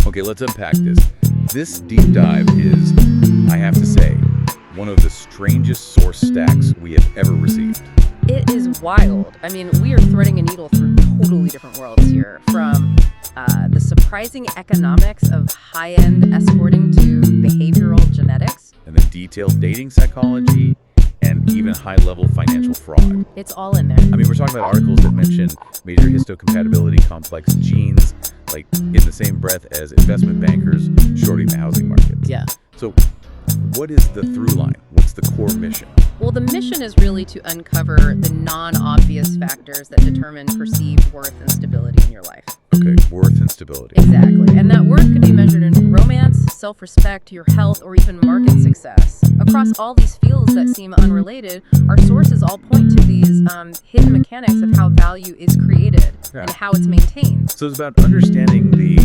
Okay, let's unpack this. This deep dive is, I have to say, one of the strangest source stacks we have ever received. It is wild. I mean, we are threading a needle through totally different worlds here, from the surprising economics of high-end escorting to behavioral genetics. And then detailed dating psychology, and even high-level financial fraud. It's all in there. I mean, we're talking about articles that mention major histocompatibility complex genes, like in the same breath as investment bankers shorting the housing market. Yeah. So what is the through line? What's the core mission? Well, the mission is really to uncover the non-obvious factors that determine perceived worth and stability in your life. Okay, worth and stability. Exactly. And that worth could be measured in romance, self-respect, your health, or even market success. Across all these fields that seem unrelated, our sources all point to these hidden mechanics of how value is created and how it's maintained. So it's about understanding the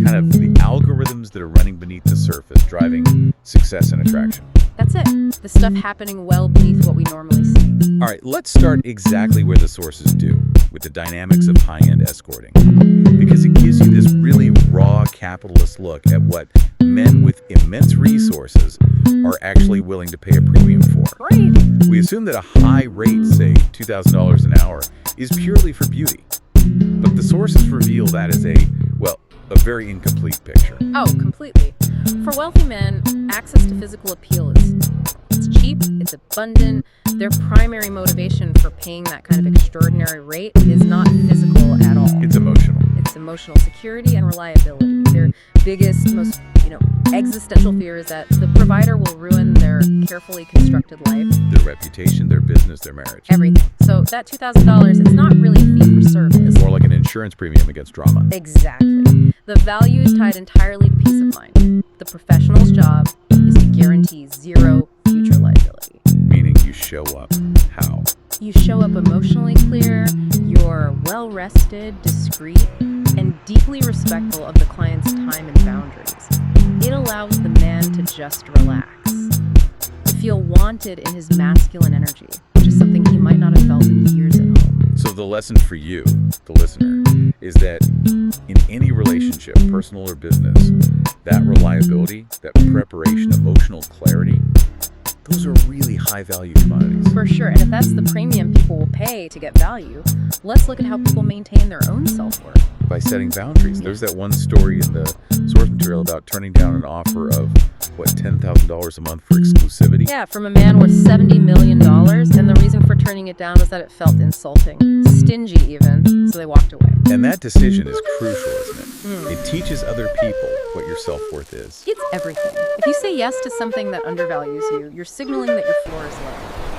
kind of the algorithms that are running beneath the surface, driving success and attraction. That's it. The stuff happening well beneath what we normally see. All right, let's start exactly where the sources do, with the dynamics of high-end escorting. Because it gives you this really raw capitalist look at what men with immense resources are actually willing to pay a premium for. Right. We assume that a high rate, say $2,000 an hour, is purely for beauty. But the sources reveal that as a very incomplete picture. Oh, completely. For wealthy men, access to physical appeal it's cheap, it's abundant. Their primary motivation for paying that kind of extraordinary rate is not physical at all. It's emotional. It's emotional security and reliability. Their biggest, most existential fear is that the provider will ruin their carefully constructed life. Their reputation, their business, their marriage. Everything. So that $2,000, it's not really a fee for service. It's more like an insurance premium against drama. Exactly. The value is tied entirely to peace of mind. The professional's job is to guarantee zero future liability. Meaning you show up how? You show up emotionally clear, you're well-rested, discreet, and deeply respectful of the client's time and boundaries. It allows the man to just relax, to feel wanted in his masculine energy, which is something he might not have felt in years at home. So the lesson for you, the listener, is that in any relationship, personal or business, that reliability, that preparation, emotional clarity, those are really high-value commodities. For sure, and if that's the premium people will pay to get value, let's look at how people maintain their own self-worth. By setting boundaries. There's that one story in the source material about turning down an offer of, $10,000 a month for exclusivity? Yeah, from a man worth $70 million, and the reason for turning it down was that it felt insulting, stingy even, so they walked away. And that decision is crucial, isn't it? It teaches other people what your self-worth is. It's everything. If you say yes to something that undervalues you, you're signaling that your floor is low.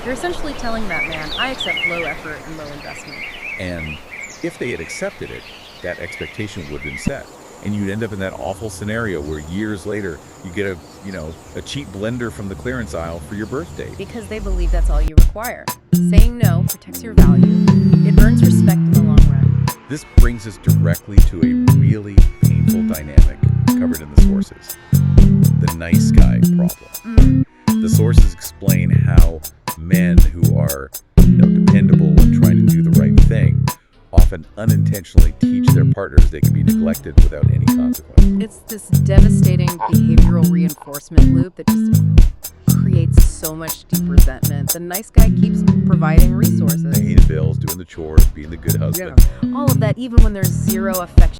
You're essentially telling that man, I accept low effort and low investment. And if they had accepted it, that expectation would have been set. And you'd end up in that awful scenario where years later you get a cheap blender from the clearance aisle for your birthday. Because they believe that's all you require. Saying no protects your value. It earns respect in the long run. This brings us directly to a really painful dynamic covered in the sources. The nice guy problem. The sources explain how men who are dependable and trying to do the right thing often unintentionally teach their partners they can be neglected without any consequence. It's this devastating behavioral reinforcement loop that just creates so much deep resentment. The nice guy keeps providing resources. Paying the bills, doing the chores, being the good husband. All of that even when there's zero affection.